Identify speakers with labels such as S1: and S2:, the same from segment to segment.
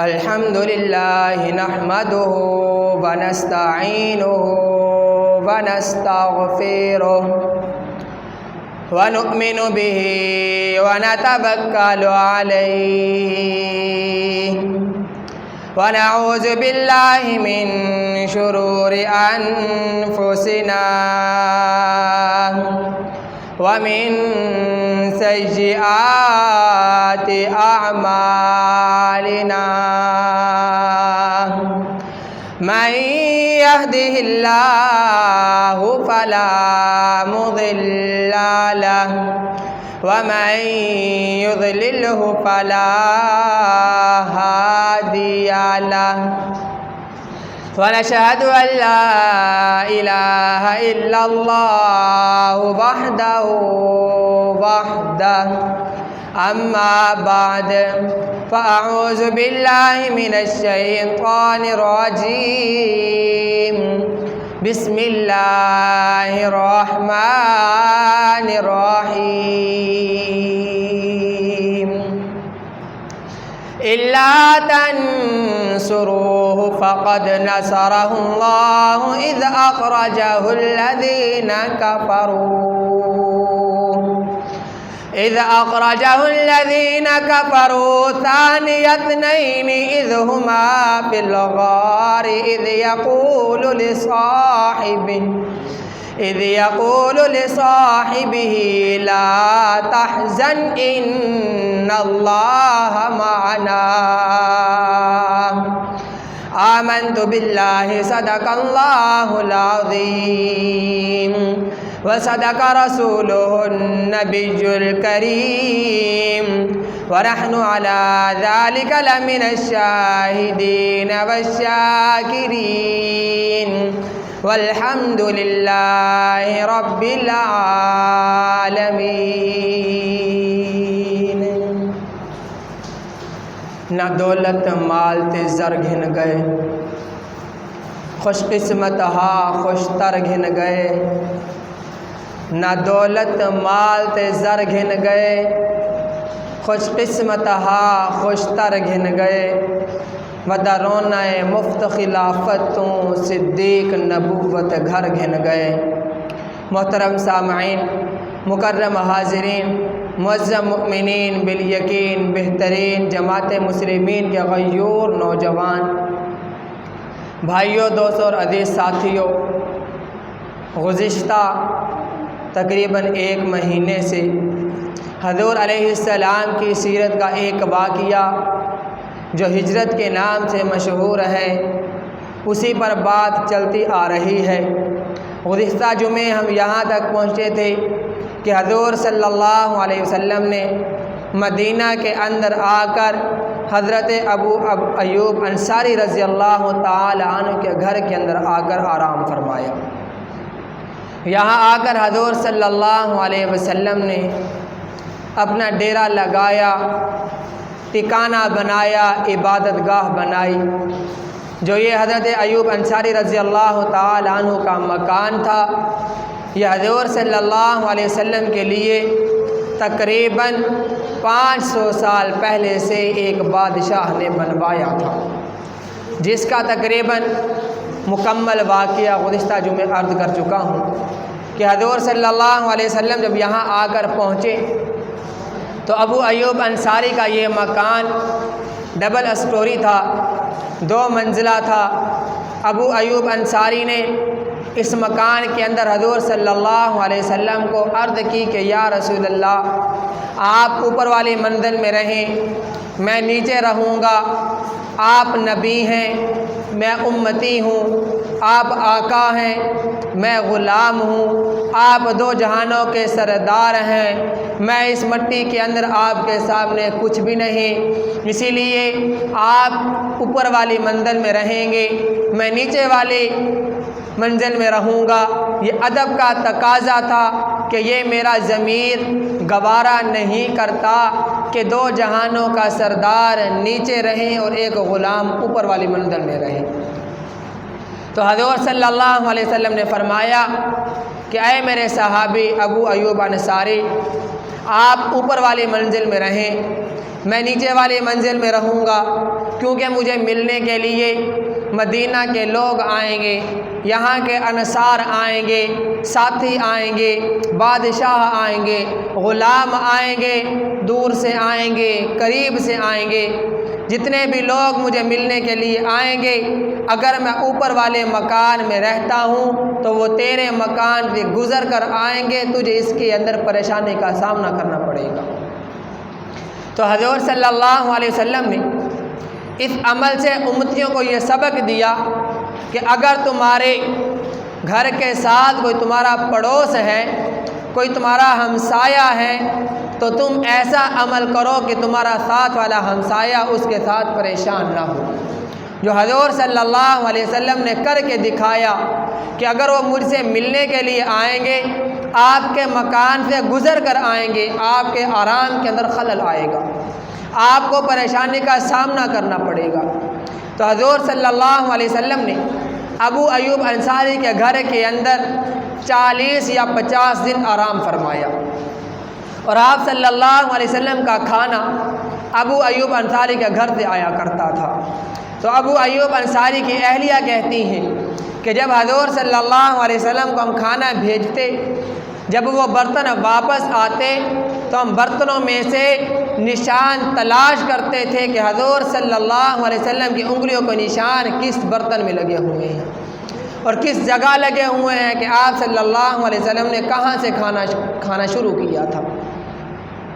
S1: الحمد لله نحمده ونستعينه ونستغفره ونؤمن به ونتوكل عليه ونعوذ بالله من شرور أنفسنا ومن سيئات أعمالنا من يهده الله فلا مضل له ومن يضلله فلا هادي له ونشهد أن لا إله إلا الله وحده أما بعد فأعوذ بالله من الشيطان الرجيم بسم الله الرحمن الرحيم إلا تنصروه فقد نصره الله إذ أخرجه الذين كفروا ثاني اثنين إذ هما في الغار إذ يقول لصاحبه لا تحزن إن الله معنا آمنت بالله صدق الله العظيم وصدق رسوله النبي الكريم ونحن على ذلك لمن الشاهدين والشاكرين والحمد لله رب العالمین۔ نہ دولت مال تے زر گھن گئے، خوش قسمت ہا خوش تر گھن گئے۔ نہ دولت مال تے زر گھن گئے، خوش قسمت ہا خوش تر گھن گئے۔ ودا رونا مفت خلافتوں صدیق نبوت گھر گھن گئے۔ محترم سامعین، مکرم حاضرین، معزز مؤمنین بالیقین، بہترین جماعت مسلمین کے غیور نوجوان بھائیوں، دوستوں اور عزیز ساتھیوں، گزشتہ تقریباً 1 مہینے سے حضور علیہ السلام کی سیرت کا ایک واقعہ جو ہجرت کے نام سے مشہور ہے، اسی پر بات چلتی آ رہی ہے۔ گزشتہ جمعے ہم یہاں تک پہنچے تھے کہ حضور صلی اللہ علیہ وسلم نے مدینہ کے اندر آ کر حضرت ابو ایوب انصاری رضی اللہ تعالی عنہ کے گھر کے اندر آ کر آرام فرمایا۔ یہاں آ کر حضور صلی اللہ علیہ وسلم نے اپنا ڈیرا لگایا، ٹھکانہ بنایا، عبادت گاہ بنائی۔ جو یہ حضرت ایوب انصاری رضی اللہ تعالی عنہ کا مکان تھا، یہ حضور صلی اللہ علیہ وسلم کے لیے تقریباً 500 سال پہلے سے ایک بادشاہ نے بنوایا تھا، جس کا تقریباً مکمل واقعہ گزشتہ جمعے عرض کر چکا ہوں کہ حضور صلی اللہ علیہ وسلم جب یہاں آ کر پہنچے تو ابو ایوب انصاری کا یہ مکان ڈبل اسٹوری تھا، 2 منزلہ تھا۔ ابو ایوب انصاری نے اس مکان کے اندر حضور صلی اللہ علیہ وسلم کو عرض کی کہ یا رسول اللہ، آپ اوپر والی منزل میں رہیں، میں نیچے رہوں گا۔ آپ نبی ہیں، میں امتی ہوں، آپ آقا ہیں، میں غلام ہوں، آپ 2 جہانوں کے سردار ہیں، میں اس مٹی کے اندر آپ کے سامنے کچھ بھی نہیں، اسی لیے آپ اوپر والی منزل میں رہیں گے، میں نیچے والی منزل میں رہوں گا۔ یہ ادب کا تقاضا تھا کہ یہ میرا ضمیر گوارا نہیں کرتا کہ 2 جہانوں کا سردار نیچے رہیں اور ایک غلام اوپر والی منزل میں رہے۔ تو حضور صلی اللہ علیہ وسلم نے فرمایا کہ اے میرے صحابی ابو ایوب انصاری، آپ اوپر والی منزل میں رہیں، میں نیچے والی منزل میں رہوں گا، کیونکہ مجھے ملنے کے لیے مدینہ کے لوگ آئیں گے، یہاں کے انصار آئیں گے، ساتھی آئیں گے، بادشاہ آئیں گے، غلام آئیں گے، دور سے آئیں گے، قریب سے آئیں گے، جتنے بھی لوگ مجھے ملنے کے لیے آئیں گے، اگر میں اوپر والے مکان میں رہتا ہوں تو وہ تیرے مکان سے گزر کر آئیں گے، تجھے اس کے اندر پریشانی کا سامنا کرنا پڑے گا۔ تو حضور صلی اللہ علیہ وسلم نے اس عمل سے امتیوں کو یہ سبق دیا کہ اگر تمہارے گھر کے ساتھ کوئی تمہارا پڑوس ہے، کوئی تمہارا ہمسایہ ہے، تو تم ایسا عمل کرو کہ تمہارا ساتھ والا ہمسایہ اس کے ساتھ پریشان نہ ہو، جو حضور صلی اللہ علیہ وسلم نے کر کے دکھایا کہ اگر وہ مجھ سے ملنے کے لیے آئیں گے، آپ کے مکان سے گزر کر آئیں گے، آپ کے آرام کے اندر خلل آئے گا، آپ کو پریشانی کا سامنا کرنا پڑے گا۔ تو حضور صلی اللہ علیہ وسلم نے ابو ایوب انصاری کے گھر کے اندر 40 یا 50 دن آرام فرمایا، اور آپ صلی اللہ علیہ وسلم کا کھانا ابو ایوب انصاری کے گھر سے آیا کرتا تھا۔ تو ابو ایوب انصاری کی اہلیہ کہتی ہیں کہ جب حضور صلی اللہ علیہ وسلم کو ہم کھانا بھیجتے، جب وہ برتن واپس آتے تو ہم برتنوں میں سے نشان تلاش کرتے تھے کہ حضور صلی اللہ علیہ وسلم کی انگلیوں کو نشان کس برتن میں لگے ہوئے ہیں اور کس جگہ لگے ہوئے ہیں کہ آپ صلی اللہ علیہ وسلم نے کہاں سے کھانا شروع کیا تھا۔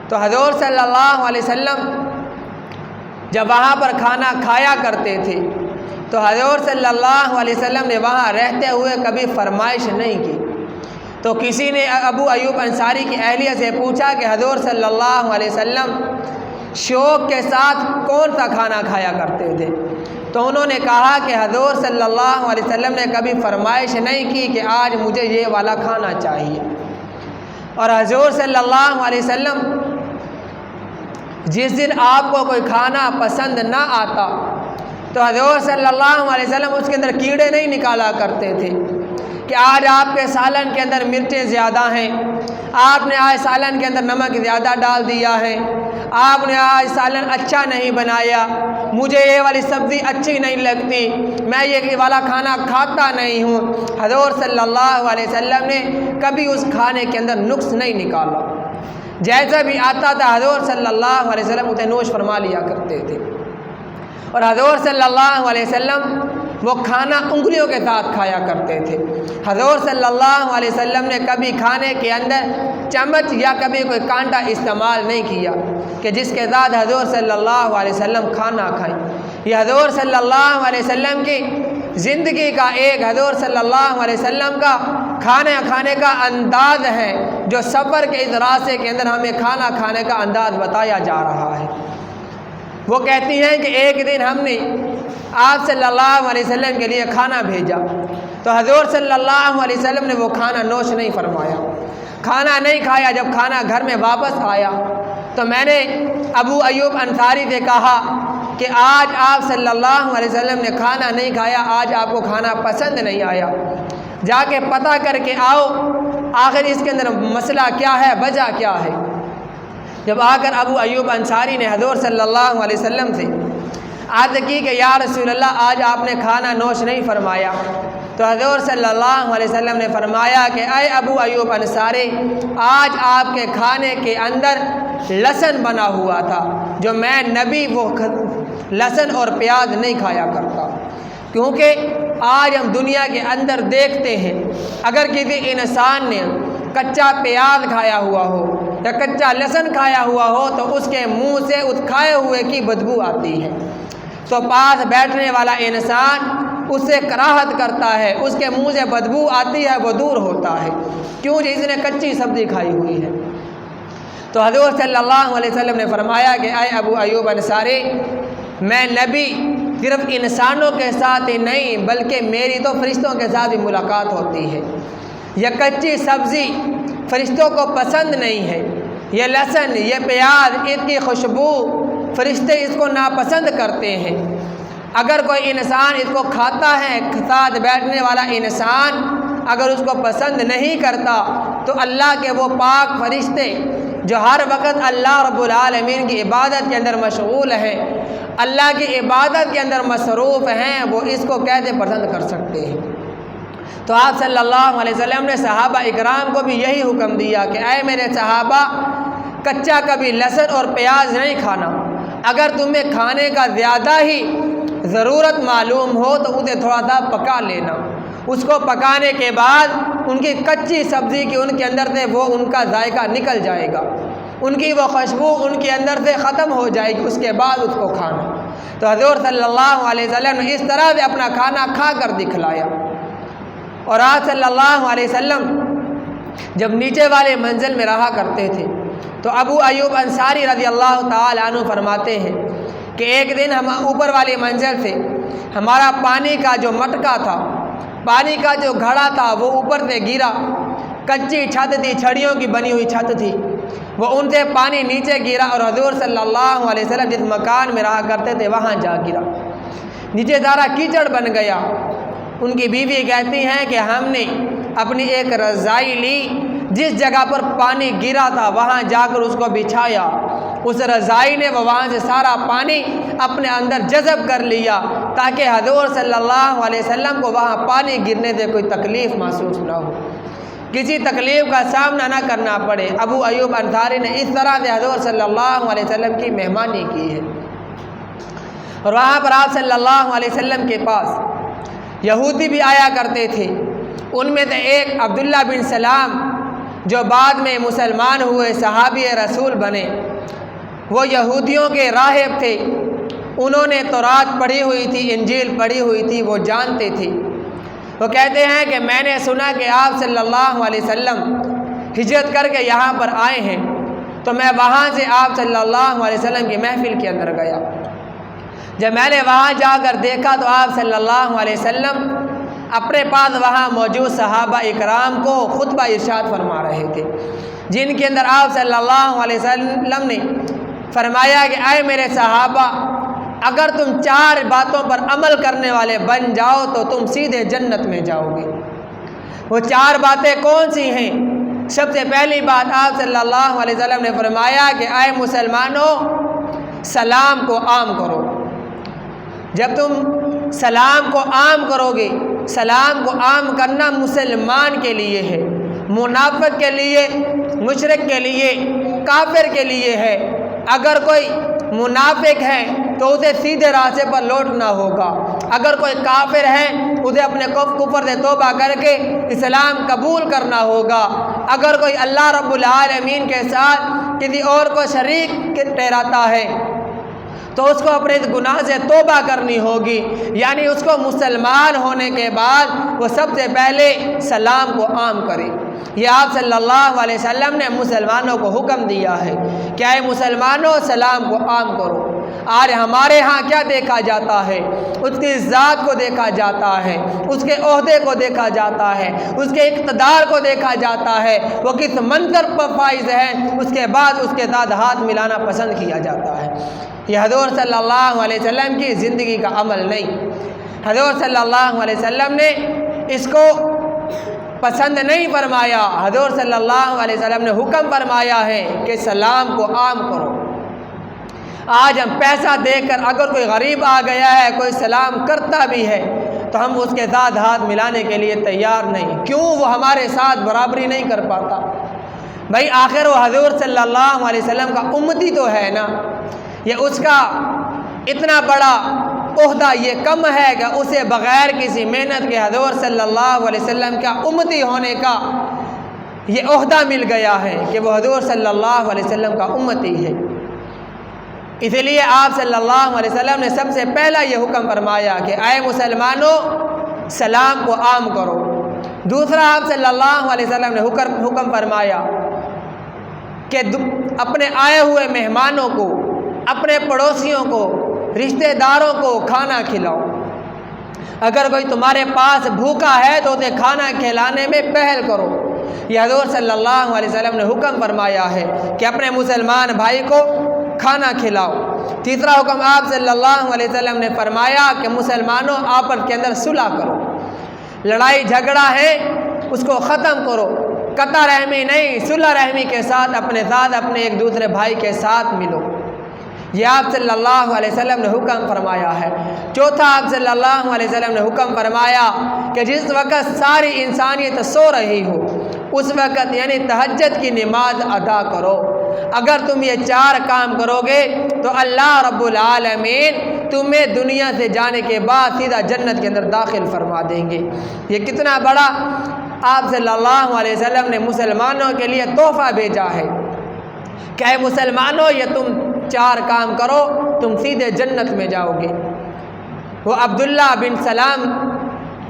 S1: تو حضور صلی اللہ علیہ وسلم جب وہاں پر کھانا کھایا کرتے تھے تو حضور صلی اللہ علیہ وسلم نے وہاں رہتے ہوئے کبھی فرمائش نہیں کی۔ تو کسی نے ابو ایوب انصاری کی اہلیہ سے پوچھا کہ حضور صلی اللہ علیہ وسلم شوق کے ساتھ کون سا کھانا کھایا کرتے تھے؟ تو انہوں نے کہا کہ حضور صلی اللہ علیہ وسلم نے کبھی فرمائش نہیں کی کہ آج مجھے یہ والا کھانا چاہیے، اور حضور صلی اللہ علیہ وسلم جس دن آپ کو کوئی کھانا پسند نہ آتا تو حضور صلی اللہ علیہ وسلم اس کے اندر کیڑے نہیں نکالا کرتے تھے کہ آج آپ کے سالن کے اندر مرچیں زیادہ ہیں، آپ نے آج سالن کے اندر نمک زیادہ ڈال دیا ہے، آپ نے آج سالن اچھا نہیں بنایا، مجھے یہ والی سبزی اچھی نہیں لگتی، میں یہ والا کھانا کھاتا نہیں ہوں۔ حضور صلی اللہ علیہ وسلم نے کبھی اس کھانے کے اندر نقص نہیں نکالا، جیسا بھی آتا تھا حضور صلی اللہ علیہ وسلم اسے نوش فرما لیا کرتے تھے۔ اور حضور صلی اللہ علیہ وسلم وہ کھانا انگلیوں کے ساتھ کھایا کرتے تھے۔ حضور صلی اللہ علیہ وسلم نے کبھی کھانے کے اندر چمچ یا کبھی کوئی کانٹا استعمال نہیں کیا کہ جس کے ساتھ حضور صلی اللہ علیہ وسلم کھانا کھائیں۔ یہ حضور صلی اللہ علیہ وسلم کی زندگی کا ایک حضور صلی اللہ علیہ وسلم کا کھانے کا انداز ہے، جو سفر کے اس راستے کے اندر ہمیں کھانا کھانے کا انداز بتایا جا رہا ہے۔ وہ کہتی ہیں کہ ایک دن ہم نے آپ صلی اللہ علیہ وسلم کے لیے کھانا بھیجا تو حضور صلی اللہ علیہ وسلم نے وہ کھانا نوش نہیں فرمایا، کھانا نہیں کھایا۔ جب کھانا گھر میں واپس آیا تو میں نے ابو ایوب انصاری سے کہا کہ آج آپ صلی اللہ علیہ وسلم نے کھانا نہیں کھایا، آج آپ کو کھانا پسند نہیں آیا، جا کے پتہ کر کے آؤ آخر اس کے اندر مسئلہ کیا ہے، وجہ کیا ہے۔ جب آ کر ابو ایوب انصاری نے حضور صلی اللہ علیہ وسلم سے عرض کی کہ یا رسول اللہ آج آپ نے کھانا نوش نہیں فرمایا، تو حضور صلی اللہ علیہ وسلم نے فرمایا کہ اے ابو ایوب انصاری، آج آپ کے کھانے کے اندر لہسن بنا ہوا تھا، جو میں نبی وہ لہسن اور پیاز نہیں کھایا کرتا، کیونکہ آج ہم دنیا کے اندر دیکھتے ہیں اگر کسی انسان نے کچا پیاز کھایا ہوا ہو یا کچا لہسن کھایا ہوا ہو تو اس کے منہ سے اس کھائے ہوئے کی بدبو آتی ہے، تو پاس بیٹھنے والا انسان اس سے کراہت کرتا ہے، اس کے منہ سے بدبو آتی ہے، وہ دور ہوتا ہے، کیوں جس نے کچی سبزی کھائی ہوئی ہے۔ تو حضور صلی اللہ علیہ وسلم نے فرمایا کہ اے ابو ایوب انصاری، میں نبی صرف انسانوں کے ساتھ ہی نہیں بلکہ میری تو فرشتوں کے ساتھ بھی ملاقات ہوتی ہے، یہ کچی سبزی فرشتوں کو پسند نہیں ہے، یہ لہسن یہ پیاز اس کی خوشبو فرشتے اس کو ناپسند کرتے ہیں، اگر کوئی انسان اس کو کھاتا ہے، ساتھ بیٹھنے والا انسان اگر اس کو پسند نہیں کرتا تو اللہ کے وہ پاک فرشتے جو ہر وقت اللہ رب العالمین کی عبادت کے اندر مشغول ہیں، اللہ کی عبادت کے اندر مصروف ہیں، وہ اس کو کیسے پسند کر سکتے ہیں؟ تو آپ صلی اللہ علیہ وسلم نے صحابہ اکرام کو بھی یہی حکم دیا کہ اے میرے صحابہ، کچا کبھی لہسن اور پیاز نہیں کھانا، اگر تمہیں کھانے کا زیادہ ہی ضرورت معلوم ہو تو اسے تھوڑا سا پکا لینا، اس کو پکانے کے بعد ان کی کچی سبزی کی ان کے اندر سے وہ ان کا ذائقہ نکل جائے گا، ان کی وہ خوشبو ان کے اندر سے ختم ہو جائے گی، اس کے بعد اس کو کھانا۔ تو حضور صلی اللہ علیہ وسلم نے اس طرح سے اپنا کھانا کھا کر دکھلایا۔ اور آپ صلی اللہ علیہ وسلم جب نیچے والے منزل میں رہا کرتے تھے تو ابو ایوب انصاری رضی اللہ تعالی عنہ فرماتے ہیں کہ ایک دن ہم اوپر والی منزل سے ہمارا پانی کا جو مٹکا تھا، پانی کا جو گھڑا تھا، وہ اوپر سے گرا، کچی چھت تھی، چھڑیوں کی بنی ہوئی چھت تھی، وہ ان سے پانی نیچے گرا اور حضور صلی اللہ علیہ وسلم جس مکان میں رہا کرتے تھے وہاں جا گرا، نیچے سارا کیچڑ بن گیا۔ ان کی بیوی کہتی ہیں کہ ہم نے اپنی ایک رضائی لی، جس جگہ پر پانی گرا تھا وہاں جا کر اس کو بچھایا، اس رضائی نے وہاں سے سارا پانی اپنے اندر جذب کر لیا تاکہ حضور صلی اللہ علیہ وسلم کو وہاں پانی گرنے سے کوئی تکلیف محسوس نہ ہو، کسی تکلیف کا سامنا نہ کرنا پڑے۔ ابو ایوب انصاری نے اس طرح سے حضور صلی اللہ علیہ وسلم کی مہمانی کی ہے۔ اور وہاں پر آپ صلی اللہ علیہ وسلم کے پاس یہودی بھی آیا کرتے تھے، ان میں سے ایک عبداللہ بن سلام جو بعد میں مسلمان ہوئے، صحابی رسول بنے، وہ یہودیوں کے راہب تھے، انہوں نے تورات پڑھی ہوئی تھی، انجیل پڑھی ہوئی تھی، وہ جانتے تھے۔ وہ کہتے ہیں کہ میں نے سنا کہ آپ صلی اللہ علیہ وسلم ہجرت کر کے یہاں پر آئے ہیں، تو میں وہاں سے آپ صلی اللہ علیہ وسلم کی محفل کے اندر گیا۔ جب میں نے وہاں جا کر دیکھا تو آپ صلی اللہ علیہ وسلم اپنے پاس وہاں موجود صحابہ اکرام کو خطبہ ارشاد فرما رہے تھے، جن کے اندر آپ صلی اللہ علیہ وسلم نے فرمایا کہ اے میرے صحابہ، اگر تم 4 باتوں پر عمل کرنے والے بن جاؤ تو تم سیدھے جنت میں جاؤ گے۔ وہ 4 باتیں کون سی ہیں؟ سب سے پہلی بات آپ صلی اللہ علیہ وسلم نے فرمایا کہ اے مسلمانوں، سلام کو عام کرو۔ جب تم سلام کو عام کرو گے، سلام کو عام کرنا مسلمان کے لیے ہے، منافق کے لیے، مشرک کے لیے، کافر کے لیے ہے۔ اگر کوئی منافق ہے تو اسے سیدھے راستے پر لوٹنا ہوگا، اگر کوئی کافر ہے اسے اپنے کفر سے توبہ کر کے اسلام قبول کرنا ہوگا، اگر کوئی اللہ رب العالمین کے ساتھ کسی اور کو شریک ٹھہراتا ہے تو اس کو اپنے اس گناہ سے توبہ کرنی ہوگی، یعنی اس کو مسلمان ہونے کے بعد وہ سب سے پہلے سلام کو عام کرے۔ یہ آپ صلی اللہ علیہ وسلم نے مسلمانوں کو حکم دیا ہے کہ اے مسلمانوں، سلام کو عام کرو۔ آج ہمارے ہاں کیا دیکھا جاتا ہے؟ اس کی ذات کو دیکھا جاتا ہے، اس کے عہدے کو دیکھا جاتا ہے، اس کے اقتدار کو دیکھا جاتا ہے، وہ کس منظر پر فائز ہے، اس کے بعد اس کے ساتھ ہاتھ ملانا پسند کیا جاتا ہے۔ یہ حضور صلی اللہ علیہ وسلم کی زندگی کا عمل نہیں۔ حضور صلی اللہ علیہ وسلم نے اس کو پسند نہیں فرمایا، حضور صلی اللہ علیہ وسلم نے حکم فرمایا ہے کہ سلام کو عام کرو۔ آج ہم پیسہ دے کر اگر کوئی غریب آ گیا ہے، کوئی سلام کرتا بھی ہے تو ہم اس کے ساتھ ہاتھ ملانے کے لیے تیار نہیں۔ کیوں؟ وہ ہمارے ساتھ برابری نہیں کر پاتا۔ بھائی آخر وہ حضور صلی اللہ علیہ وسلم کا امتی تو ہے نا، یہ اس کا اتنا بڑا عہدہ یہ کم ہے کہ اسے بغیر کسی محنت کے حضور صلی اللہ علیہ وسلم کا امتی ہونے کا یہ عہدہ مل گیا ہے کہ وہ حضور صلی اللہ علیہ وسلم کا امتی ہے۔ اس لیے آپ صلی اللہ علیہ وسلم نے سب سے پہلا یہ حکم فرمایا کہ اے مسلمانوں، سلام کو عام کرو۔ دوسرا آپ صلی اللہ علیہ وسلم نے حکم فرمایا کہ اپنے آئے ہوئے مہمانوں کو، اپنے پڑوسیوں کو، رشتہ داروں کو کھانا کھلاؤ۔ اگر کوئی تمہارے پاس بھوکا ہے تو اسے کھانا کھلانے میں پہل کرو۔ یہ حضور صلی اللہ علیہ وسلم نے حکم فرمایا ہے کہ اپنے مسلمان بھائی کو کھانا کھلاؤ۔ تیسرا حکم آپ صلی اللہ علیہ وسلم نے فرمایا کہ مسلمانوں آپس کے اندر صلح کرو، لڑائی جھگڑا ہے اس کو ختم کرو، قطع رحمی نہیں، صلح رحمی کے ساتھ اپنے ساتھ اپنے ایک دوسرے بھائی کے ساتھ ملو۔ یہ آپ صلی اللہ علیہ وسلم نے حکم فرمایا ہے۔ چوتھا، آپ صلی اللہ علیہ وسلم نے حکم فرمایا کہ جس وقت ساری انسانیت سو رہی ہو اس وقت یعنی تہجد کی نماز ادا کرو۔ اگر تم یہ 4 کام کرو گے تو اللہ رب العالمین تمہیں دنیا سے جانے کے بعد سیدھا جنت کے اندر داخل فرما دیں گے۔ یہ کتنا بڑا آپ صلی اللہ علیہ وسلم نے مسلمانوں کے لیے تحفہ بھیجا ہے کہ اے مسلمانوں، یہ تم 4 کام کرو تم سیدھے جنت میں جاؤ گے۔ وہ عبداللہ بن سلام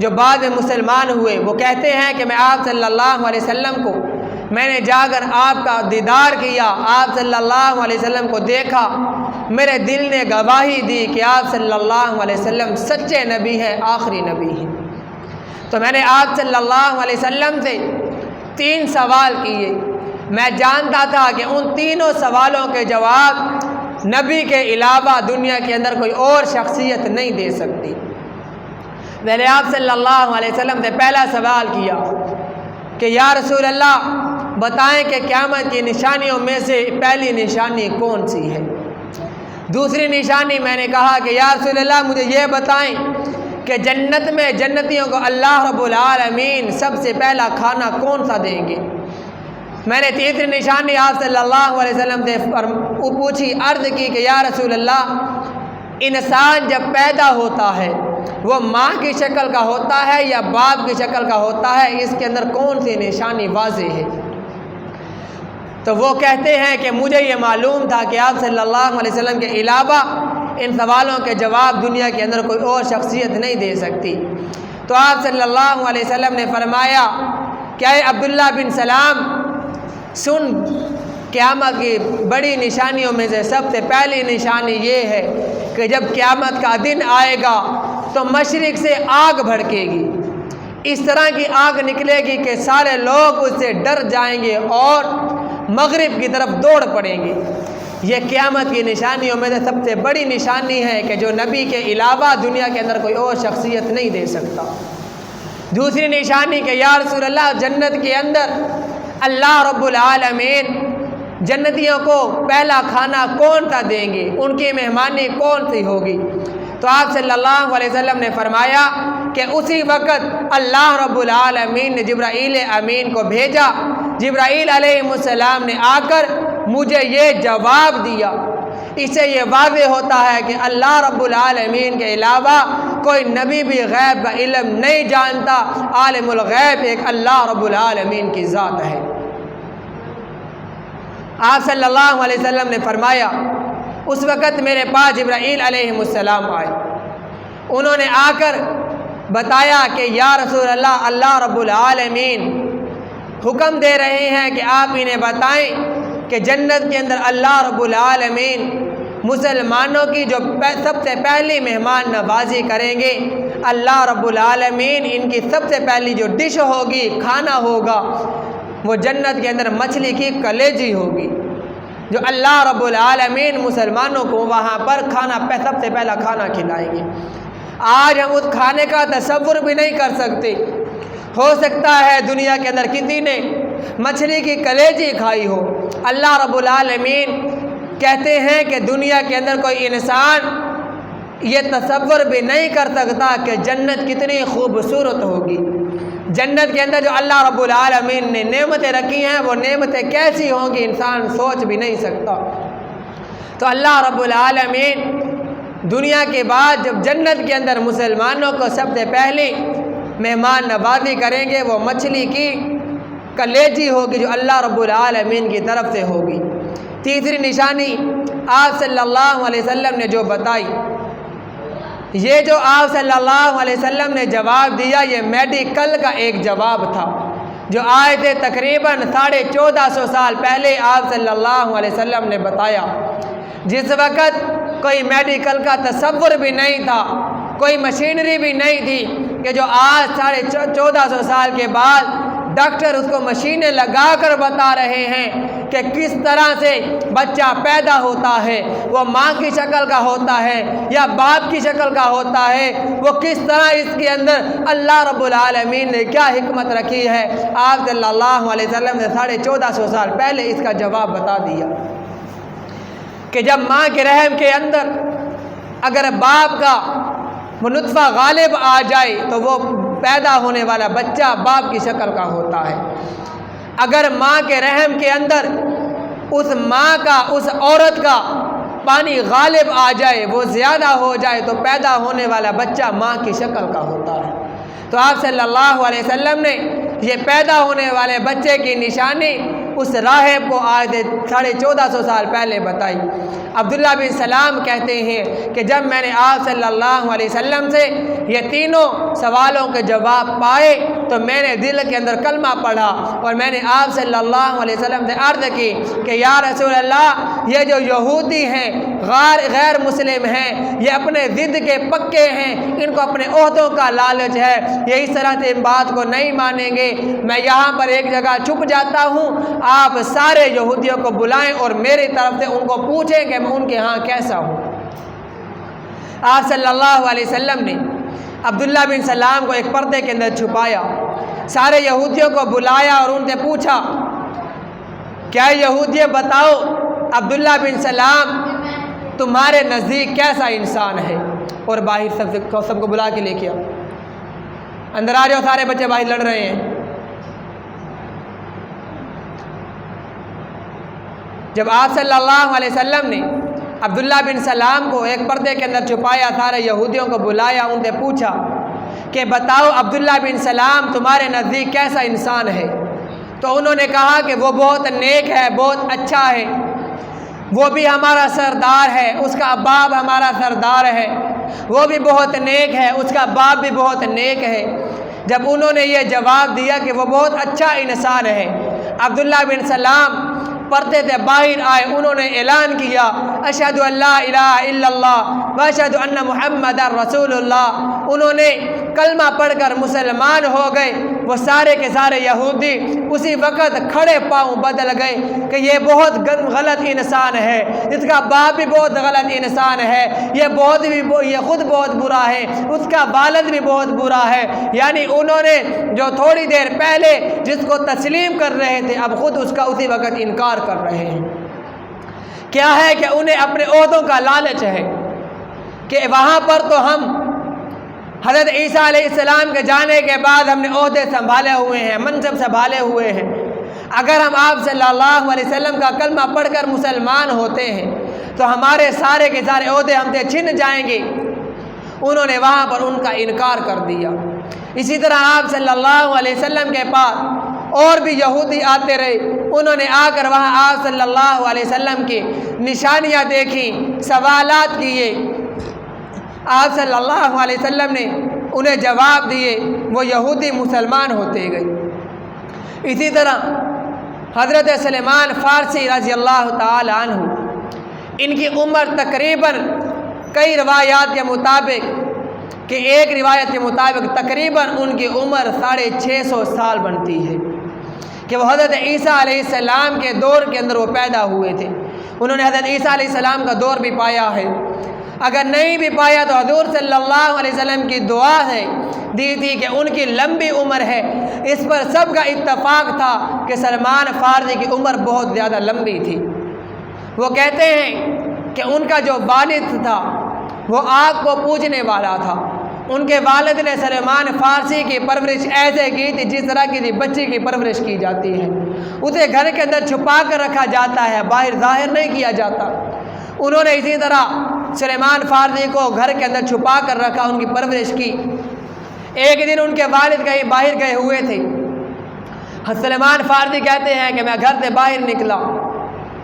S1: جو بعد میں مسلمان ہوئے، وہ کہتے ہیں کہ میں آپ صلی اللہ علیہ وسلم کو میں نے جا کر آپ کا دیدار کیا، آپ صلی اللہ علیہ وسلم کو دیکھا، میرے دل نے گواہی دی کہ آپ صلی اللہ علیہ وسلم سچے نبی ہیں، آخری نبی ہیں۔ تو میں نے آپ صلی اللہ علیہ وسلم سے 3 سوال کیے۔ میں جانتا تھا کہ ان تینوں سوالوں کے جواب نبی کے علاوہ دنیا کے اندر کوئی اور شخصیت نہیں دے سکتی۔ میں نے آپ صلی اللہ علیہ وسلم سے پہلا سوال کیا کہ یا رسول اللہ بتائیں کہ قیامت کی نشانیوں میں سے پہلی نشانی کون سی ہے؟ دوسری نشانی میں نے کہا کہ یا رسول اللہ مجھے یہ بتائیں کہ جنت میں جنتیوں کو اللہ رب العالمین سب سے پہلا کھانا کون سا دیں گے؟ میں نے تیسری نشانی آپ صلی اللہ علیہ وسلم سے پوچھی، عرض کی کہ یا رسول اللہ انسان جب پیدا ہوتا ہے وہ ماں کی شکل کا ہوتا ہے یا باپ کی شکل کا ہوتا ہے، اس کے اندر کون سی نشانی واضح ہے؟ تو وہ کہتے ہیں کہ مجھے یہ معلوم تھا کہ آپ صلی اللہ علیہ وسلم کے علاوہ ان سوالوں کے جواب دنیا کے اندر کوئی اور شخصیت نہیں دے سکتی۔ تو آپ صلی اللہ علیہ وسلم نے فرمایا کہ اے عبداللہ بن سلام سن، قیامت کی بڑی نشانیوں میں سے سب سے پہلی نشانی یہ ہے کہ جب قیامت کا دن آئے گا تو مشرق سے آگ بھڑکے گی، اس طرح کی آگ نکلے گی کہ سارے لوگ اس سے ڈر جائیں گے اور مغرب کی طرف دوڑ پڑیں گے۔ یہ قیامت کی نشانیوں میں سے سب سے بڑی نشانی ہے کہ جو نبی کے علاوہ دنیا کے اندر کوئی اور شخصیت نہیں دے سکتا۔ دوسری نشانی کہ یا رسول اللہ جنت کے اندر اللہ رب العالمین جنتیوں کو پہلا کھانا کون سا دیں گے، ان کی مہمانی کون سی ہوگی؟ تو آپ صلی اللہ علیہ وسلم نے فرمایا کہ اسی وقت اللہ رب العالمین نے جبرائیل امین کو بھیجا۔ جبرائیل علیہ السلام نے آ کر مجھے یہ جواب دیا۔ اس سے یہ واضح ہوتا ہے کہ اللہ رب العالمین کے علاوہ کوئی نبی بھی غیب کا علم نہیں جانتا، عالم الغیب ایک اللہ رب العالمین کی ذات ہے۔ آپ صلی اللہ علیہ وسلم نے فرمایا اس وقت میرے پاس جبرائیل علیہ السلام آئے، انہوں نے آ کر بتایا کہ یا رسول اللہ اللہ رب العالمین حکم دے رہے ہیں کہ آپ انہیں بتائیں کہ جنت کے اندر اللہ رب العالمین مسلمانوں کی جو سب سے پہلی مہمان نوازی کریں گے، اللہ رب العالمین ان کی سب سے پہلی جو ڈش ہوگی، کھانا ہوگا، وہ جنت کے اندر مچھلی کی کلیجی ہوگی، جو اللہ رب العالمین مسلمانوں کو وہاں پر سب سے پہلا کھانا کھلائیں گے۔ آج ہم اس کھانے کا تصور بھی نہیں کر سکتے۔ ہو سکتا ہے دنیا کے اندر کسی نے مچھلی کی کلیجی کھائی ہو۔ اللہ رب العالمین کہتے ہیں کہ دنیا کے اندر کوئی انسان یہ تصور بھی نہیں کر سکتا کہ جنت کتنی خوبصورت ہوگی۔ جنت کے اندر جو اللہ رب العالمین نے نعمتیں رکھی ہیں وہ نعمتیں کیسی ہوں گی انسان سوچ بھی نہیں سکتا۔ تو اللہ رب العالمین دنیا کے بعد جب جنت کے اندر مسلمانوں کو سب سے پہلی مہمان نوازی کریں گے وہ مچھلی کی کلیجی ہوگی جو اللہ رب العالمین کی طرف سے ہوگی۔ تیسری نشانی آپ صلی اللہ علیہ وسلم نے جو بتائی، یہ جو آپ صلی اللہ علیہ وسلم نے جواب دیا یہ میڈیکل کا ایک جواب تھا جو آئے تھے تقریباً 1450 سال پہلے آپ صلی اللہ علیہ وسلم نے بتایا، جس وقت کوئی میڈیکل کا تصور بھی نہیں تھا، کوئی مشینری بھی نہیں تھی کہ جو آج 1450 سال کے بعد ڈاکٹر اس کو مشینیں لگا کر بتا رہے ہیں کہ کس طرح سے بچہ پیدا ہوتا ہے، وہ ماں کی شکل کا ہوتا ہے یا باپ کی شکل کا ہوتا ہے، وہ کس طرح اس کے اندر اللہ رب العالمین نے کیا حکمت رکھی ہے، آپ صلی اللہ علیہ وسلم نے 1450 سال پہلے اس کا جواب بتا دیا کہ جب ماں کے رحم کے اندر اگر باپ کا وہ نطفہ غالب آ جائے تو وہ پیدا ہونے والا بچہ باپ کی شکل کا ہوتا ہے۔ اگر ماں کے رحم کے اندر اس ماں کا، اس عورت کا پانی غالب آ جائے، وہ زیادہ ہو جائے تو پیدا ہونے والا بچہ ماں کی شکل کا ہوتا ہے۔ تو آپ صلی اللہ علیہ وسلم نے یہ پیدا ہونے والے بچے کی نشانی اس راہب کو آج 1450 سال پہلے بتائی۔ عبداللہ بن سلام کہتے ہیں کہ جب میں نے آپ صلی اللہ علیہ وسلم سے یہ تینوں سوالوں کے جواب پائے تو میں نے دل کے اندر کلمہ پڑھا اور میں نے آپ صلی اللہ علیہ وسلم سے عرض کی کہ یا رسول اللہ، یہ جو یہودی ہیں، غیر مسلم ہیں، یہ اپنے ضد کے پکے ہیں، ان کو اپنے عہدوں کا لالچ ہے، یہ اس طرح سے بات کو نہیں مانیں گے، میں یہاں پر ایک جگہ چھپ جاتا ہوں، آپ سارے یہودیوں کو بلائیں اور میری طرف سے ان کو پوچھیں کہ میں ان کے ہاں کیسا ہوں۔ آپ صلی اللہ علیہ وسلم نے عبداللہ بن سلام کو ایک پردے کے اندر چھپایا، سارے یہودیوں کو بلایا اور ان سے پوچھا کیا یہودیوں بتاؤ عبداللہ بن سلام تمہارے نزدیک کیسا انسان ہے، اور باہر سب کو بلا کے لے کے آؤ، اندر آ جاؤ، سارے بچے باہر لڑ رہے ہیں۔ جب آپ صلی اللہ علیہ وسلم نے عبداللہ بن سلام کو ایک پردے کے اندر چھپایا، سارے یہودیوں کو بلایا، ان سے پوچھا کہ بتاؤ عبداللہ بن سلام تمہارے نزدیک کیسا انسان ہے، تو انہوں نے کہا کہ وہ بہت نیک ہے، بہت اچھا ہے، وہ بھی ہمارا سردار ہے، اس کا باپ ہمارا سردار ہے، وہ بھی بہت نیک ہے، اس کا باپ بھی بہت نیک ہے۔ جب انہوں نے یہ جواب دیا کہ وہ بہت اچھا انسان ہے، عبداللہ بن سلام پردے سے باہر آئے، انہوں نے اعلان کیا اشہد ان لا الہ الا اللہ و اشہد ان محمد رسول اللہ۔ انہوں نے کلمہ پڑھ کر مسلمان ہو گئے۔ وہ سارے کے سارے یہودی اسی وقت کھڑے پاؤں بدل گئے کہ یہ بہت غلط انسان ہے، اس کا باپ بھی بہت غلط انسان ہے، یہ خود بہت برا ہے، اس کا والد بھی بہت برا ہے۔ یعنی انہوں نے جو تھوڑی دیر پہلے جس کو تسلیم کر رہے تھے اب خود اس کا اسی وقت انکار کر رہے ہیں۔ کیا ہے کہ انہیں اپنے عہدوں کا لالچ ہے کہ وہاں پر تو ہم حضرت عیسیٰ علیہ السلام کے جانے کے بعد ہم نے عہدے سنبھالے ہوئے ہیں، منصب سنبھالے ہوئے ہیں، اگر ہم آپ صلی اللہ علیہ وسلم کا کلمہ پڑھ کر مسلمان ہوتے ہیں تو ہمارے سارے کے سارے عہدے ہم سے چھن جائیں گے۔ انہوں نے وہاں پر ان کا انکار کر دیا۔ اسی طرح آپ صلی اللہ علیہ وسلم کے پاس اور بھی یہودی آتے رہے، انہوں نے آ کر وہاں آپ صلی اللہ علیہ وسلم کی نشانیاں دیکھیں، سوالات کیے، آپ صلی اللہ علیہ وسلم نے انہیں جواب دیے، وہ یہودی مسلمان ہوتے گئے۔ اسی طرح حضرت سلمان فارسی رضی اللہ تعالی عنہ، ان کی عمر تقریباً کئی روایات کے مطابق کہ ایک روایت کے مطابق تقریباً ان کی عمر 650 سال بنتی ہے کہ وہ حضرت عیسیٰ علیہ السلام کے دور کے اندر وہ پیدا ہوئے تھے۔ انہوں نے حضرت عیسیٰ علیہ السلام کا دور بھی پایا ہے، اگر نہیں بھی پایا تو حضور صلی اللہ علیہ وسلم کی دعا ہے دی تھی کہ ان کی لمبی عمر ہے۔ اس پر سب کا اتفاق تھا کہ سلمان فارسی کی عمر بہت زیادہ لمبی تھی۔ وہ کہتے ہیں کہ ان کا جو والد تھا وہ آگ کو پوجنے والا تھا، ان کے والد نے سلمان فارسی کی پرورش ایسے کی تھی جس طرح کی بچی کی پرورش کی جاتی ہے، اسے گھر کے اندر چھپا کر رکھا جاتا ہے، باہر ظاہر نہیں کیا جاتا۔ انہوں نے اسی طرح سلمان فارسی کو گھر کے اندر چھپا کر رکھا، ان کی پرورش کی۔ ایک دن ان کے والد کہیں باہر گئے ہوئے تھے، سلمان فارسی کہتے ہیں کہ میں گھر سے باہر نکلا،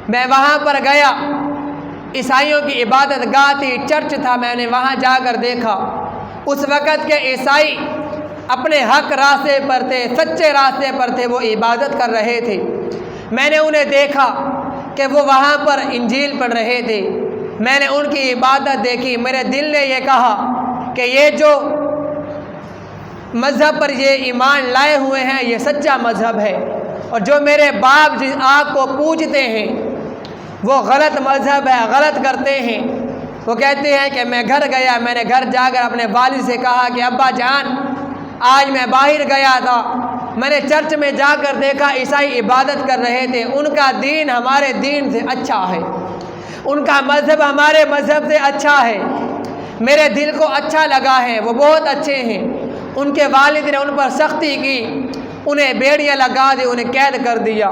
S1: میں وہاں پر گیا، عیسائیوں کی عبادت گاہ تھی، چرچ تھا، میں نے وہاں جا کر دیکھا اس وقت کے عیسائی اپنے حق راستے پر تھے، سچے راستے پر تھے، وہ عبادت کر رہے تھے۔ میں نے انہیں دیکھا کہ وہ وہاں پر انجیل پڑھ رہے تھے، میں نے ان کی عبادت دیکھی، میرے دل نے یہ کہا کہ یہ جو مذہب پر یہ ایمان لائے ہوئے ہیں یہ سچا مذہب ہے، اور جو میرے باپ جس آپ کو پوجتے ہیں وہ غلط مذہب ہے، غلط کرتے ہیں۔ وہ کہتے ہیں کہ میں گھر گیا، میں نے گھر جا کر اپنے والد سے کہا کہ ابا جان آج میں باہر گیا تھا، میں نے چرچ میں جا کر دیکھا عیسائی عبادت کر رہے تھے، ان کا دین ہمارے دین سے اچھا ہے، ان کا مذہب ہمارے مذہب سے اچھا ہے، میرے دل کو اچھا لگا ہے، وہ بہت اچھے ہیں۔ ان کے والد نے ان پر سختی کی، انہیں بیڑیاں لگا دی، انہیں قید کر دیا۔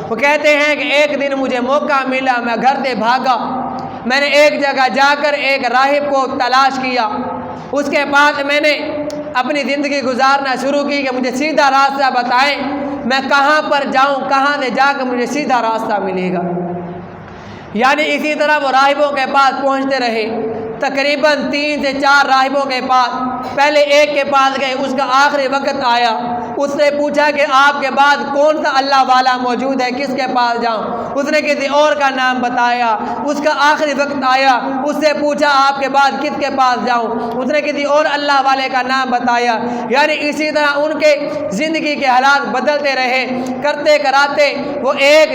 S1: وہ کہتے ہیں کہ ایک دن مجھے موقع ملا، میں گھر سے بھاگا، میں نے ایک جگہ جا کر ایک راہب کو تلاش کیا، اس کے بعد میں نے اپنی زندگی گزارنا شروع کی کہ مجھے سیدھا راستہ بتائیں، میں کہاں پر جاؤں، کہاں سے جا کر مجھے سیدھا راستہ ملے گا۔ یعنی اسی طرح وہ راہبوں کے پاس پہنچتے رہے، تقریباً 3 سے 4 راہبوں کے پاس، پہلے ایک کے پاس گئے، اس کا آخری وقت آیا، اس نے پوچھا کہ آپ کے بعد کون سا اللہ والا موجود ہے، کس کے پاس جاؤں؟ اس نے کسی اور کا نام بتایا، اس کا آخری وقت آیا، اس سے پوچھا آپ کے بعد کس کے پاس جاؤں؟ اس نے کسی اور اللہ والے کا نام بتایا۔ یعنی اسی طرح ان کے زندگی کے حالات بدلتے رہے، کرتے کراتے وہ ایک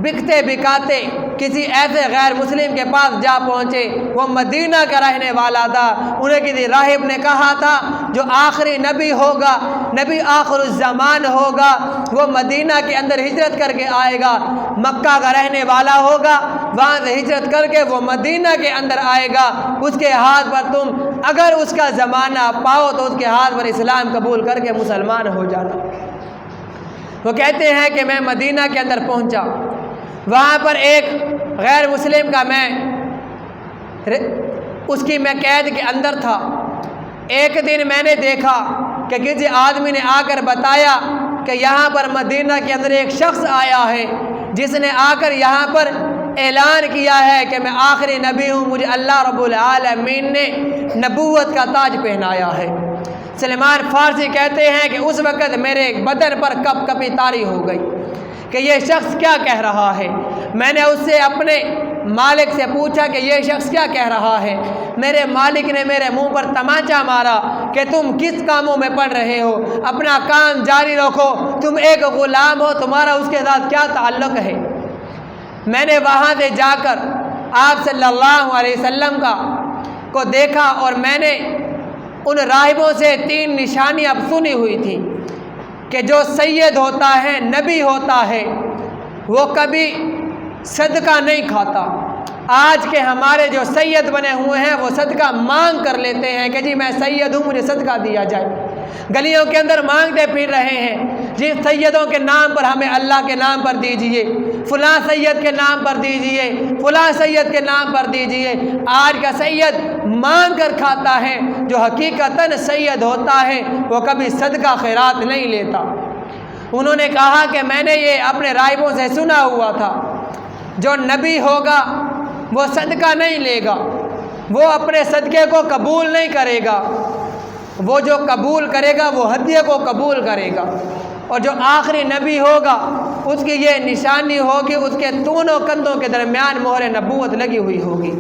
S1: بکتے بکاتے کسی ایسے غیر مسلم کے پاس جا پہنچے، وہ مدینہ کا رہنے والا تھا۔ انہیں کسی راہب نے کہا تھا جو آخری نبی ہوگا، نبی آخر الزمان ہوگا، وہ مدینہ کے اندر ہجرت کر کے آئے گا، مکہ کا رہنے والا ہوگا، وہاں سے ہجرت کر کے وہ مدینہ کے اندر آئے گا، اس کے ہاتھ پر تم اگر اس کا زمانہ پاؤ تو اس کے ہاتھ پر اسلام قبول کر کے مسلمان ہو جانا۔ وہ کہتے ہیں کہ میں مدینہ کے اندر پہنچا، وہاں پر ایک غیر مسلم کا اس کی میں قید کے اندر تھا۔ ایک دن میں نے دیکھا کہ کسی آدمی نے آ کر بتایا کہ یہاں پر مدینہ کے اندر ایک شخص آیا ہے جس نے آ کر یہاں پر اعلان کیا ہے کہ میں آخری نبی ہوں، مجھے اللہ رب العالمین نے نبوت کا تاج پہنایا ہے۔ سلمان فارسی کہتے ہیں کہ اس وقت میرے بدن پر کپ کپی طاری ہو گئی کہ یہ شخص کیا کہہ رہا ہے۔ میں نے اس سے اپنے مالک سے پوچھا کہ یہ شخص کیا کہہ رہا ہے۔ میرے مالک نے میرے منہ پر تمانچہ مارا کہ تم کس کاموں میں پڑ رہے ہو، اپنا کام جاری رکھو، تم ایک غلام ہو، تمہارا اس کے ساتھ کیا تعلق ہے۔ میں نے وہاں سے جا کر آپ صلی اللہ علیہ وسلم کو دیکھا، اور میں نے ان راہبوں سے 3 نشانیاں سنی ہوئی تھیں کہ جو سید ہوتا ہے، نبی ہوتا ہے، وہ کبھی صدقہ نہیں کھاتا۔ آج کے ہمارے جو سید بنے ہوئے ہیں وہ صدقہ مانگ کر لیتے ہیں کہ جی میں سید ہوں، مجھے صدقہ دیا جائے، گلیوں کے اندر مانگتے پھر رہے ہیں جی سیدوں کے نام پر ہمیں اللہ کے نام پر دیجئے، فلاں سید کے نام پر دیجئے، فلاں سید کے نام پر دیجئے۔ آج کا سید مانگ کر کھاتا ہے، جو حقیقتاً سید ہوتا ہے وہ کبھی صدقہ خیرات نہیں لیتا۔ انہوں نے کہا کہ میں نے یہ اپنے راہبوں سے سنا ہوا تھا، جو نبی ہوگا وہ صدقہ نہیں لے گا، وہ اپنے صدقے کو قبول نہیں کرے گا، وہ جو قبول کرے گا وہ ہدیے کو قبول کرے گا، اور جو آخری نبی ہوگا اس کی یہ نشانی ہوگی، اس کے دونوں کندھوں کے درمیان مہر نبوت لگی ہوئی ہوگی۔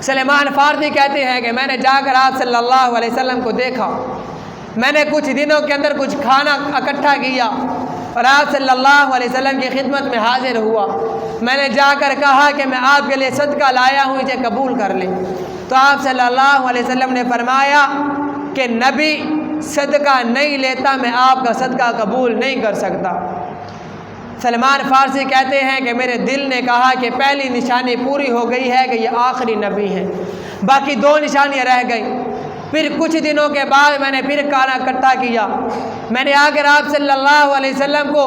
S1: سلمان فارسی کہتے ہیں کہ میں نے جا کر آپ صلی اللہ علیہ وسلم کو دیکھا، میں نے کچھ دنوں کے اندر کچھ کھانا اکٹھا کیا اور آپ صلی اللہ علیہ وسلم کی خدمت میں حاضر ہوا۔ میں نے جا کر کہا کہ میں آپ کے لیے صدقہ لایا ہوں، اسے قبول کر لیں۔ تو آپ صلی اللہ علیہ وسلم نے فرمایا کہ نبی صدقہ نہیں لیتا، میں آپ کا صدقہ قبول نہیں کر سکتا۔ سلمان فارسی کہتے ہیں کہ میرے دل نے کہا کہ پہلی نشانی پوری ہو گئی ہے کہ یہ آخری نبی ہے، باقی 2 نشانیاں رہ گئیں۔ پھر کچھ دنوں کے بعد میں نے پھر کھانا اکٹھا کیا، میں نے آ کر آپ صلی اللہ علیہ وسلم کو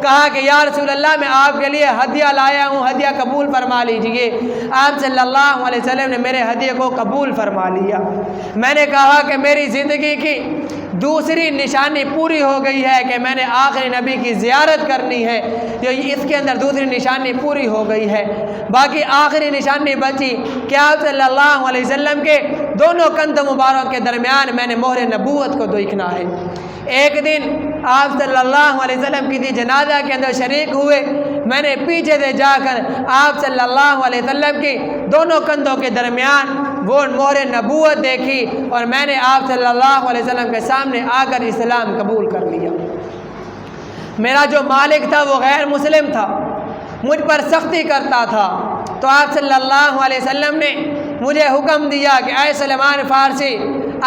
S1: کہا کہ یا رسول اللہ میں آپ کے لیے ہدیہ لایا ہوں، ہدیہ قبول فرما لیجئے۔ آپ صلی اللہ علیہ وسلم نے میرے ہدیے کو قبول فرما لیا۔ میں نے کہا کہ میری زندگی کی دوسری نشانی پوری ہو گئی ہے کہ میں نے آخری نبی کی زیارت کرنی ہے، جو اس کے اندر دوسری نشانی پوری ہو گئی ہے۔ باقی آخری نشانی بچی کہ آپ صلی اللہ علیہ وسلم کے دونوں کندھ مبارک کے درمیان میں نے مہر نبوت کو دیکھنا ہے۔ ایک دن آپ صلی اللہ علیہ وسلم کسی جنازہ کے اندر شریک ہوئے، میں نے پیچھے سے جا کر آپ صلی اللہ علیہ وسلم کی دونوں کندھوں کے درمیان وہ مہر نبوت دیکھی، اور میں نے آپ صلی اللہ علیہ وسلم کے سامنے آ کر اسلام قبول کر لیا۔ میرا جو مالک تھا وہ غیر مسلم تھا، مجھ پر سختی کرتا تھا، تو آپ صلی اللہ علیہ وسلم نے مجھے حکم دیا کہ اے سلمان فارسی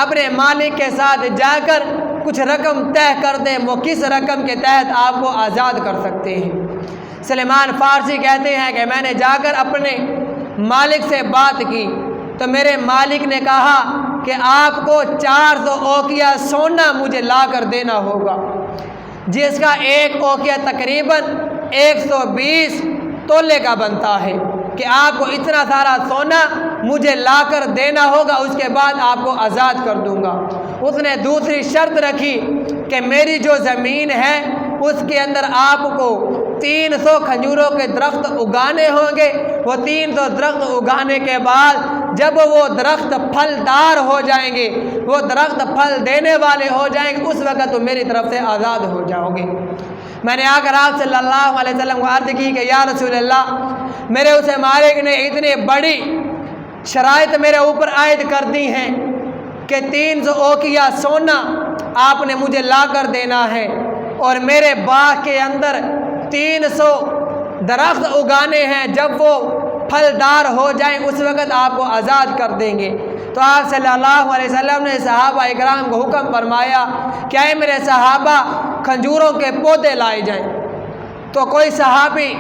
S1: اپنے مالک کے ساتھ جا کر کچھ رقم طے کر دیں، وہ کس رقم کے تحت آپ کو آزاد کر سکتے ہیں۔ سلمان فارسی کہتے ہیں کہ میں نے جا کر اپنے مالک سے بات کی تو میرے مالک نے کہا کہ آپ کو 400 اوقیہ سونا مجھے لا کر دینا ہوگا، جس کا ایک اوقیہ تقریباً 120 تولے کا بنتا ہے، کہ آپ کو اتنا سارا سونا مجھے لا کر دینا ہوگا، اس کے بعد آپ کو آزاد کر دوں گا۔ اس نے دوسری شرط رکھی کہ میری جو زمین ہے اس کے اندر آپ کو 300 کھجوروں کے درخت اگانے ہوں گے، وہ 300 درخت اگانے کے بعد جب وہ درخت پھلدار ہو جائیں گے، وہ درخت پھل دینے والے ہو جائیں گے، اس وقت تم میری طرف سے آزاد ہو جاؤ گے۔ میں نے آ کر آپ صلی اللہ علیہ وسلم کو عرض کی کہ یا رسول اللہ، میرے اس مالک نے اتنی بڑی شرائط میرے اوپر عائد کر دی ہیں کہ 300 اوقیہ سونا آپ نے مجھے لا کر دینا ہے، اور میرے باغ کے اندر 300 درخت اگانے ہیں، جب وہ پھلدار ہو جائیں اس وقت آپ کو آزاد کر دیں گے۔ تو آپ صلی اللہ علیہ وسلم نے صحابہ اکرام کو حکم فرمایا کہ اے میرے صحابہ کھجوروں کے پودے لائے جائیں۔ تو کوئی صحابی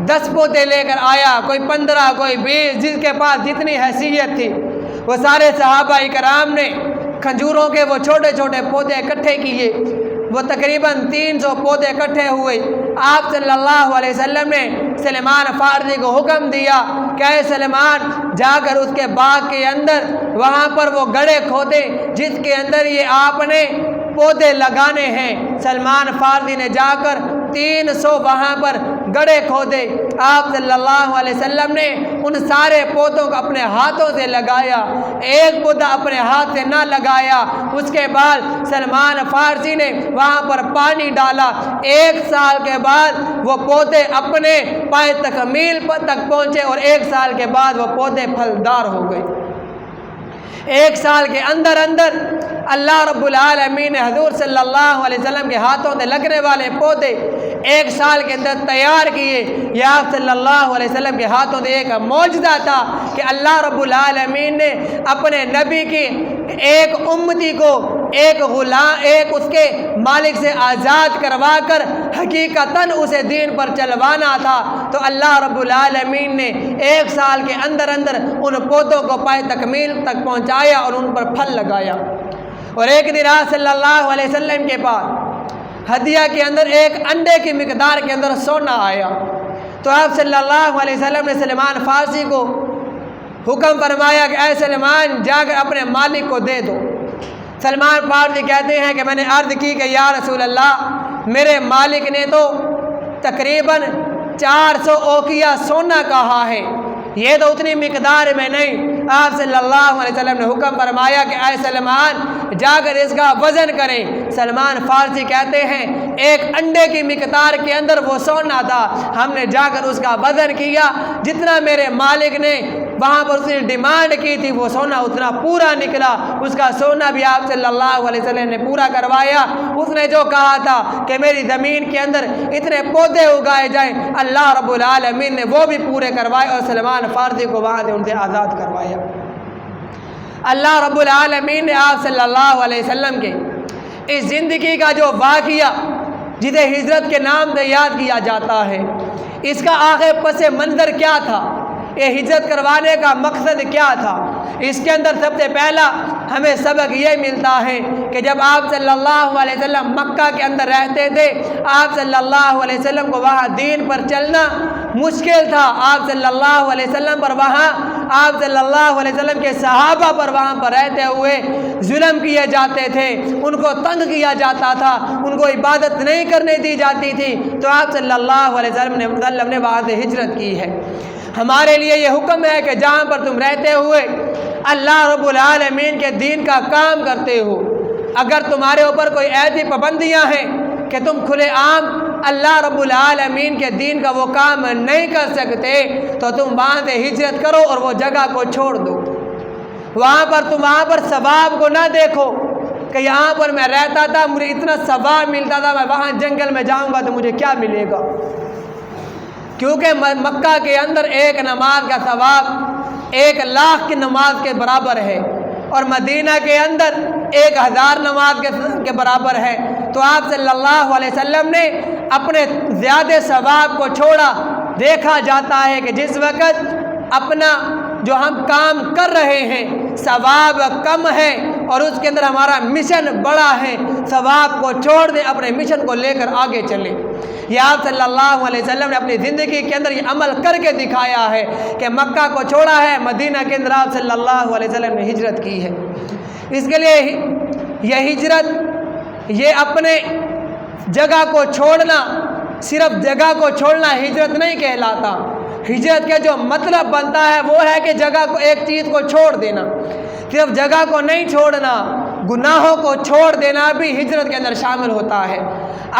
S1: 10 پودے لے کر آیا، کوئی 15، کوئی 20، جس کے پاس جتنی حیثیت تھی، وہ سارے صحابہ اکرام نے کھجوروں کے وہ چھوٹے چھوٹے پودے اکٹھے کیے، وہ تقریباً 300 پودے اکٹھے ہوئے۔ آپ صلی اللہ علیہ وسلم نے سلمان فارسی کو حکم دیا کہ اے سلمان جا کر اس کے باغ کے اندر وہاں پر وہ گڑھے کھودے جس کے اندر یہ آپ نے پودے لگانے ہیں۔ سلمان فارسی نے جا کر 300 وہاں پر گڑھے کھودے۔ آپ صلی اللہ علیہ وسلم نے ان سارے پودوں کو اپنے ہاتھوں سے لگایا، ایک پودا اپنے ہاتھ سے نہ لگایا۔ اس کے بعد سلمان فارسی نے وہاں پر پانی ڈالا، 1 سال کے بعد وہ پودے اپنے پائے تکمیل تک پہنچے، اور 1 سال کے بعد وہ پودے پھلدار ہو گئے۔ 1 سال کے اندر اللہ رب العالمین نے حضور صلی اللہ علیہ وسلم کے ہاتھوں سے لگنے والے پودے 1 سال کے اندر تیار کیے۔ یہ آپ صلی اللہ علیہ وسلم کے ہاتھوں سے ایک معجزہ تھا کہ اللہ رب العالمین نے اپنے نبی کی ایک امتی کو ایک اس کے مالک سے آزاد کروا کر حقیقتاً اسے دین پر چلوانا تھا، تو اللہ رب العالمین نے 1 سال کے اندر ان پودوں کو پائے تکمیل تک پہنچایا اور ان پر پھل لگایا۔ اور ایک دن آپ صلی اللہ علیہ وسلم کے پاس ہدیہ کے اندر ایک انڈے کی مقدار کے اندر سونا آیا، تو آپ صلی اللہ علیہ وسلم نے سلمان فارسی کو حکم فرمایا کہ اے سلمان جا کر اپنے مالک کو دے دو۔ سلمان فارسی کہتے ہیں کہ میں نے عرض کی کہ یا رسول اللہ، میرے مالک نے تو تقریباً 400 اوقیہ سونا کہا ہے، یہ تو اتنی مقدار میں نہیں۔ آپ صلی اللہ علیہ وسلم نے حکم فرمایا کہ اے سلمان جا کر اس کا وزن کریں۔ سلمان فارسی کہتے ہیں ایک انڈے کی مقدار کے اندر وہ سونا تھا، ہم نے جا کر اس کا وزن کیا، جتنا میرے مالک نے وہاں پر اس نے ڈیمانڈ کی تھی وہ سونا اتنا پورا نکلا۔ اس کا سونا بھی آپ صلی اللہ علیہ وسلم نے پورا کروایا۔ اس نے جو کہا تھا کہ میری زمین کے اندر اتنے پودے اگائے جائیں، اللہ رب العالمین نے وہ بھی پورے کروائے اور سلمان فارسی کو وہاں سے ان سے آزاد کروایا۔ اللہ رب العالمین نے آپ صلی اللہ علیہ وسلم کے اس زندگی کا جو واقعہ جسے ہجرت کے نام سے یاد کیا جاتا ہے، اس کا آخر پس منظر کیا تھا، یہ ہجرت کروانے کا مقصد کیا تھا، اس کے اندر سب سے پہلا ہمیں سبق یہ ملتا ہے کہ جب آپ صلی اللہ علیہ وسلم مکہ کے اندر رہتے تھے، آپ صلی اللہ علیہ وسلم کو وہاں دین پر چلنا مشکل تھا۔ آپ صلی اللہ علیہ وسلم پر وہاں آپ صلی اللہ علیہ وسلم کے صحابہ پر وہاں پر رہتے ہوئے ظلم کیے جاتے تھے، ان کو تنگ کیا جاتا تھا، ان کو عبادت نہیں کرنے دی جاتی تھی، تو آپ صلی اللہ علیہ وسلم نے وہاں سے ہجرت کی ہے۔ ہمارے لیے یہ حکم ہے کہ جہاں پر تم رہتے ہوئے اللہ رب العالمین کے دین کا کام کرتے ہو، اگر تمہارے اوپر کوئی ایسی پابندیاں ہیں کہ تم کھلے عام اللہ رب العالمین کے دین کا وہ کام نہیں کر سکتے، تو تم وہاں سے ہجرت کرو اور وہ جگہ کو چھوڑ دو۔ وہاں پر ثواب کو نہ دیکھو، کہ یہاں پر میں رہتا تھا، مجھے اتنا ثواب ملتا تھا، میں وہاں جنگل میں جاؤں گا تو مجھے کیا ملے گا؟ کیونکہ مکہ کے اندر ایک نماز کا ثواب 1,00,000 کی نماز کے برابر ہے، اور مدینہ کے اندر 1,000 نماز کے برابر ہے۔ تو آپ صلی اللہ علیہ وسلم نے اپنے زیادہ ثواب کو چھوڑا۔ دیکھا جاتا ہے کہ جس وقت اپنا جو ہم کام کر رہے ہیں ثواب کم ہے اور اس کے اندر ہمارا مشن بڑا ہے، ثواب کو چھوڑ دیں، اپنے مشن کو لے کر آگے چلیں۔ یہ آپ صلی اللہ علیہ وسلم نے اپنی زندگی کے اندر یہ عمل کر کے دکھایا ہے کہ مکہ کو چھوڑا ہے، مدینہ کے اندر آپ صلی اللہ علیہ وسلم نے ہجرت کی ہے۔ اس کے لیے یہ ہجرت، یہ اپنے جگہ کو چھوڑنا، صرف جگہ کو چھوڑنا ہجرت نہیں کہلاتا۔ ہجرت کا جو مطلب بنتا ہے وہ ہے کہ جگہ کو، ایک چیز کو چھوڑ دینا۔ صرف جگہ کو نہیں چھوڑنا، گناہوں کو چھوڑ دینا بھی ہجرت کے اندر شامل ہوتا ہے۔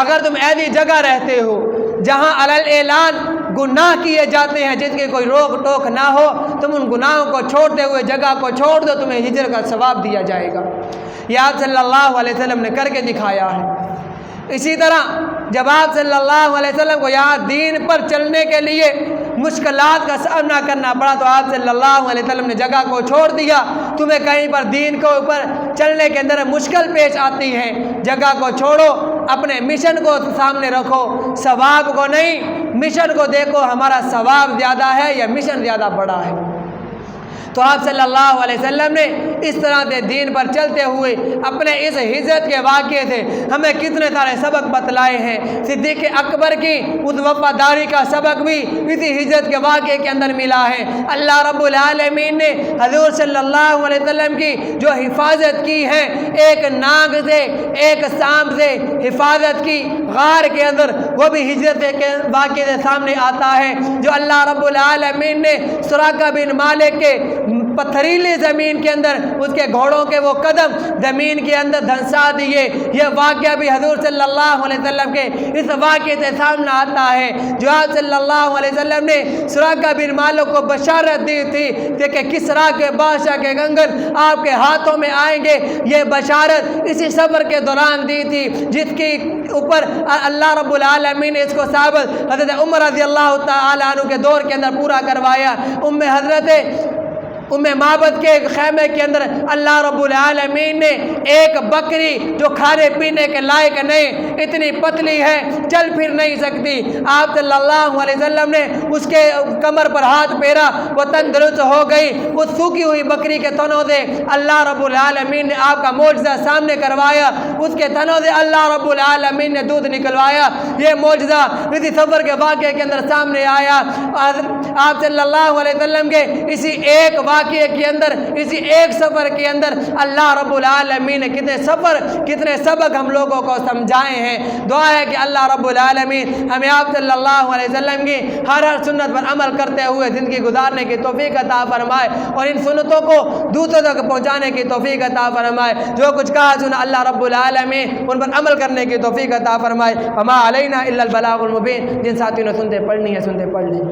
S1: اگر تم ایسی جگہ رہتے ہو جہاں علی اعلان گناہ کیے جاتے ہیں، جس کی کوئی روک ٹوک نہ ہو، تم ان گناہوں کو چھوڑتے ہوئے جگہ کو چھوڑ دو، تمہیں ہجرت کا ثواب دیا جائے گا۔ یہ آپ صلی اللہ علیہ وسلم نے کر کے دکھایا ہے۔ اسی طرح جب آپ صلی اللہ علیہ وسلم کو یہاں دین پر چلنے کے لیے مشکلات کا سامنا کرنا پڑا تو آپ صلی اللہ علیہ وسلم نے جگہ کو چھوڑ دیا۔ تمہیں کہیں پر دین کے اوپر چلنے کے اندر مشکل پیش آتی ہے، جگہ کو چھوڑو، اپنے مشن کو سامنے رکھو، ثواب کو نہیں، مشن کو دیکھو، ہمارا ثواب زیادہ ہے یا مشن زیادہ بڑا ہے۔ تو آپ صلی اللہ علیہ وسلم نے اس طرح سے دین پر چلتے ہوئے اپنے اس ہجرت کے واقعے سے ہمیں کتنے سارے سبق بتلائے ہیں۔ صدیق اکبر کی اس وفاداری کا سبق بھی اسی ہجرت کے واقعے کے اندر ملا ہے۔ اللہ رب العالمین نے حضور صلی اللہ علیہ وسلم کی جو حفاظت کی ہے، ایک ناگ سے، ایک سانپ سے حفاظت کی غار کے اندر، وہ بھی ہجرت کے واقعے سے سامنے آتا ہے۔ جو اللہ رب العالمین نے سراقہ بن مالک کے پتھریلی زمین کے اندر اس کے گھوڑوں کے وہ قدم زمین کے اندر دھنسا دیے، یہ واقعہ بھی حضور صلی اللہ علیہ وسلم کے اس واقعے سے سامنے آتا ہے۔ جو آپ صلی اللہ علیہ وسلم نے سراقہ بن مالک کو بشارت دی تھی کہ کسریٰ کے بادشاہ کے کنگن آپ کے ہاتھوں میں آئیں گے، یہ بشارت اسی سفر کے دوران دی تھی، جس کے اوپر اللہ رب العالمین نے اس کو ثابت حضرت عمر رضی اللہ تعالیٰ عنہ کے دور کے اندر پورا کروایا۔ حضرت معبد کے خیمے کے اندر اللہ رب العالمین نے ایک بکری جو کھانے پینے کے لائق نہیں، اتنی پتلی ہے، چل پھر نہیں سکتی، آپ صلی اللہ علیہ وسلم نے اس کے کمر پر ہاتھ پھیرا، وہ تندرست ہو گئی۔ اس سوکھی ہوئی بکری کے تنوں سے اللہ رب العالمین نے آپ کا معجزہ سامنے کروایا، اس کے تنوں سے اللہ رب العالمین نے دودھ نکلوایا۔ یہ معجزہ اسی سفر کے واقعے کے اندر سامنے آیا۔ آپ صلی اللہ علیہ وسلم کے اسی ایک واقعے کے اندر، اسی ایک سفر کے اندر اللہ رب العالمین نے کتنے سبق ہم لوگوں کو سمجھائے ہیں۔ دعا ہے کہ اللہ رب العالمین ہمیں آپ صلی اللہ علیہ وسلم کی ہر سنت پر عمل کرتے ہوئے زندگی گزارنے کی توفیق عطا فرمائے، اور ان سنتوں کو دوسروں تک پہنچانے کی توفیق عطا فرمائے۔ جو کچھ کہا سنا اللہ رب العالمین ان پر عمل کرنے کی توفیق عطا فرمائے۔ وما علینا الا البلاغ المبین۔ جن ساتھیوں نے سنتے پڑھنی ہے سنتے پڑھ لیں۔